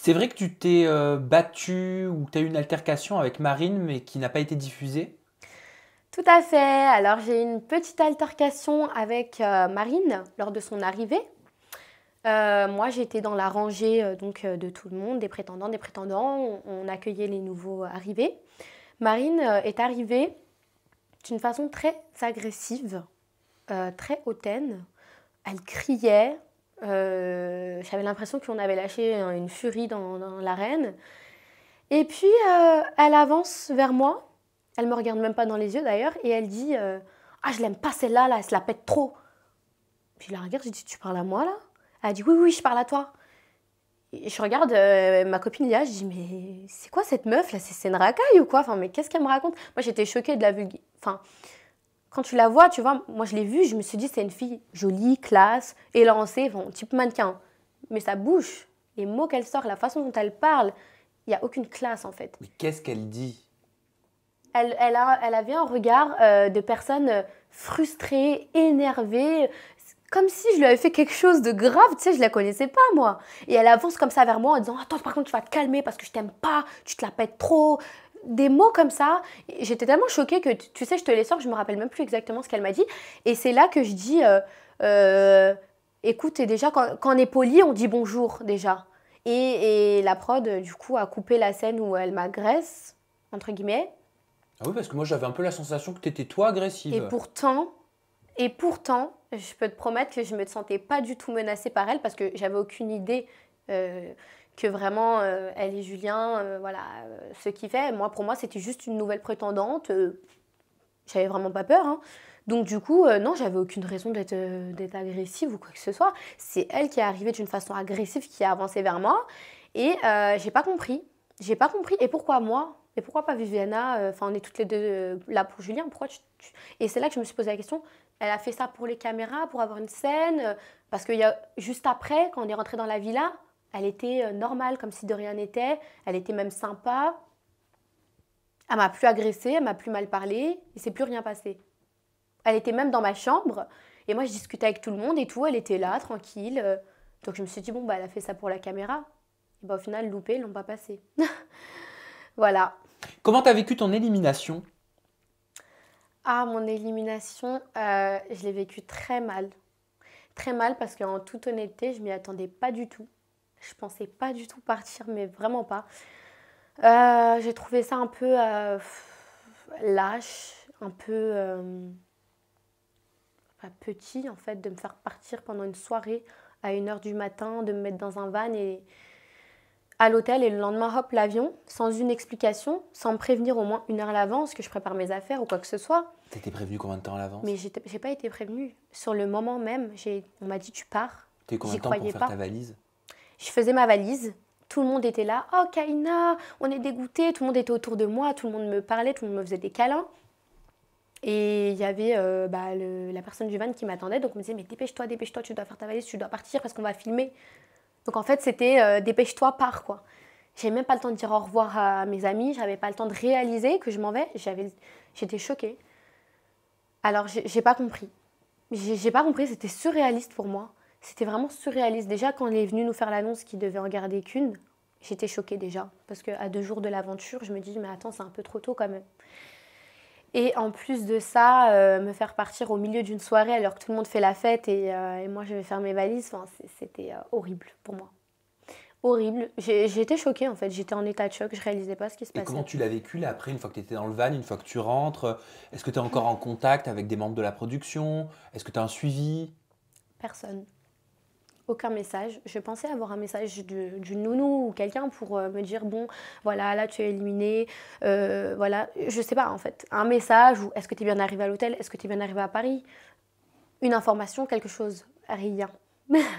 C'est vrai que tu t'es battu ou que tu as eu une altercation avec Marine, mais qui n'a pas été diffusée? Tout à fait. Alors j'ai eu une petite altercation avec Marine lors de son arrivée. Moi j'étais dans la rangée de tout le monde, des prétendants, On accueillait les nouveaux arrivés. Marine est arrivée d'une façon très agressive, très hautaine. Elle criait. J'avais l'impression qu'on avait lâché une furie dans l'arène. Et puis elle avance vers moi. Elle me regarde même pas dans les yeux d'ailleurs et elle dit ah, je l'aime pas celle-là, là, elle se la pète trop. Puis je la regarde, je dis tu parles à moi là? Elle dit oui, oui, je parle à toi. Et je regarde ma copine Léa, je dis mais c'est quoi cette meuf là? C'est une racaille ou quoi? Enfin, mais qu'est-ce qu'elle me raconte? Moi j'étais choquée de la vulgarité. Enfin, quand tu la vois, tu vois, moi je l'ai vue, je me suis dit c'est une fille jolie, classe, élancée, bon, type mannequin. Mais sa bouche, les mots qu'elle sort, la façon dont elle parle, il n'y a aucune classe en fait. Mais qu'est-ce qu'elle dit? Elle avait un regard de personne frustrée, énervée, comme si je lui avais fait quelque chose de grave, tu sais, je la connaissais pas moi. Et elle avance comme ça vers moi en disant attends, par contre, tu vas te calmer parce que je t'aime pas, tu te la pètes trop. Des mots comme ça. J'étais tellement choquée que, tu sais, je te les sors, je me rappelle même plus exactement ce qu'elle m'a dit. Et c'est là que je dis écoute, et déjà, quand on est poli, on dit bonjour déjà. Et la prod, du coup, a coupé la scène où elle m'agresse, entre guillemets. Ah oui, parce que moi j'avais un peu la sensation que t'étais toi Et agressive. pourtant, et pourtant, je peux te promettre que je ne me sentais pas du tout menacée par elle parce que j'avais aucune idée que vraiment elle et Julien, voilà, ce qu'ils fait. Moi, pour moi, c'était juste une nouvelle prétendante. J'avais vraiment pas peur, hein. Donc du coup, non, j'avais aucune raison d'être agressive ou quoi que ce soit. C'est elle qui est arrivée d'une façon agressive, qui a avancé vers moi. Et j'ai pas compris. J'ai pas compris. Et pourquoi moi? Et pourquoi pas Viviana? Enfin, on est toutes les deux là pour Julien. Pourquoi Et c'est là que je me suis posé la question. Elle a fait ça pour les caméras, pour avoir une scène? Parce que juste après, quand on est rentré dans la villa, elle était normale, comme si de rien n'était. Elle était même sympa. Elle m'a plus agressée, elle m'a plus mal parlé. Il s'est plus rien passé. Elle était même dans ma chambre. Et moi, je discutais avec tout le monde et tout. Elle était là, tranquille. Donc je me suis dit, bon, bah, elle a fait ça pour la caméra. Et bah, au final, loupé, ils l'ont pas passé. Voilà. Comment t'as vécu ton élimination? Ah, mon élimination, je l'ai vécue très mal. Très mal parce qu'en toute honnêteté, je m'y attendais pas du tout. Je pensais pas du tout partir, mais vraiment pas. J'ai trouvé ça un peu lâche, un peu petit en fait, de me faire partir pendant une soirée à 1 heure du matin, de me mettre dans un van et à l'hôtel et le lendemain, hop, l'avion, sans une explication, sans me prévenir au moins 1 heure à l'avance que je prépare mes affaires ou quoi que ce soit. T'étais prévenu combien de temps à Mais l'avance? j'ai pas été prévenue. Sur le moment même, on m'a dit tu pars. T'as eu combien J'y de temps pour croyais faire ta pas. valise? Je faisais ma valise. Tout le monde était là. Oh, Kaina, on est dégoûtés. Tout le monde était autour de moi. Tout le monde me parlait. Tout le monde me faisait des câlins. Et il y avait la personne du van qui m'attendait. Donc on me disait, mais dépêche-toi, dépêche-toi, tu dois faire ta valise, tu dois partir parce qu'on va filmer. Donc en fait, c'était dépêche-toi, pars quoi. J'avais même pas le temps de dire au revoir à mes amis. J'avais pas le temps de réaliser que je m'en vais. J'étais choquée. Alors j'ai pas compris. J'ai pas compris, c'était surréaliste pour moi. C'était vraiment surréaliste. Déjà, quand il est venu nous faire l'annonce qu'il devait en garder qu'une, j'étais choquée déjà. Parce qu'à 2 jours de l'aventure, je me dis, mais attends, c'est un peu trop tôt quand même. Et en plus de ça, me faire partir au milieu d'une soirée alors que tout le monde fait la fête et moi je vais faire mes valises, enfin, c'était horrible pour moi. Horrible. J'ai été choquée en fait, j'étais en état de choc, je réalisais pas ce qui se Et comment passait. tu l'as vécu là après, une fois que t'étais dans le van, une fois que tu rentres? Est-ce que t'es encore en contact avec des membres de la production? Est-ce que t'as un suivi? Personne. Aucun message. Je pensais avoir un message d'une nounou ou quelqu'un pour me dire bon, voilà, là tu es éliminé, voilà, je sais pas en fait. Un message ou est-ce que tu es bien arrivé à l'hôtel, est-ce que tu es bien arrivé à Paris, une information, quelque chose, rien.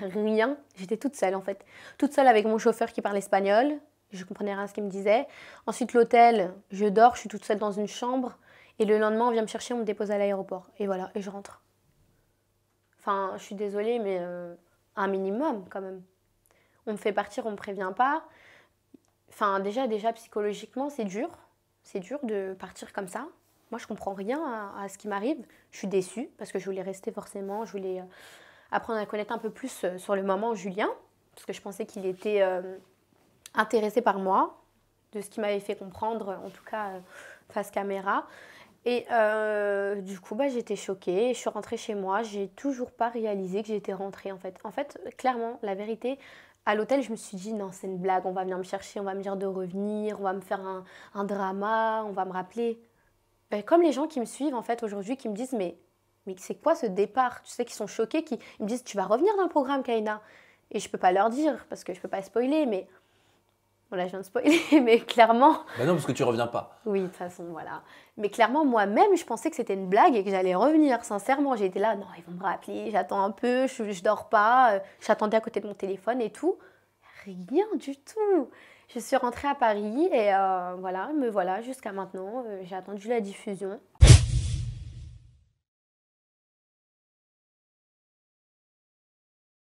Rien. J'étais toute seule en fait. Toute seule avec mon chauffeur qui parle espagnol. Je comprenais rien à ce qu'il me disait. Ensuite l'hôtel, je dors, je suis toute seule dans une chambre. Et le lendemain, on vient me chercher, on me dépose à l'aéroport. Et voilà, et je rentre. Enfin, je suis désolée, mais un minimum quand même. On me fait partir, on me prévient pas. Enfin, déjà psychologiquement, c'est dur. C'est dur de partir comme ça. Moi, je comprends rien à ce qui m'arrive. Je suis déçue parce que je voulais rester forcément. Je voulais apprendre à connaître un peu plus sur le moment Julien. Parce que je pensais qu'il était intéressé par moi, de ce qu'il m'avait fait comprendre, en tout cas face caméra. Et du coup, bah, j'étais choquée. Je suis rentrée chez moi. J'ai toujours pas réalisé que j'étais rentrée en fait. En fait, clairement, la vérité, à l'hôtel, je me suis dit non, c'est une blague. On va venir me chercher, on va me dire de revenir, on va me faire un drama, on va me rappeler. Ben, comme les gens qui me suivent en fait aujourd'hui, qui me disent mais c'est quoi ce départ? Tu sais, qui sont choqués, qui ils me disent tu vas revenir dans le programme, Kaina. Et je peux pas leur dire parce que je peux pas spoiler, mais voilà, je viens de spoiler, mais clairement. Bah non, parce que tu reviens pas. Oui, de toute façon, voilà. Mais clairement, moi-même, je pensais que c'était une blague et que j'allais revenir. Sincèrement, j'ai été là, non, ils vont me rappeler, j'attends un peu, je dors pas. J'attendais à côté de mon téléphone et tout. Rien du tout. Je suis rentrée à Paris et voilà, me voilà jusqu'à maintenant. J'ai attendu la diffusion.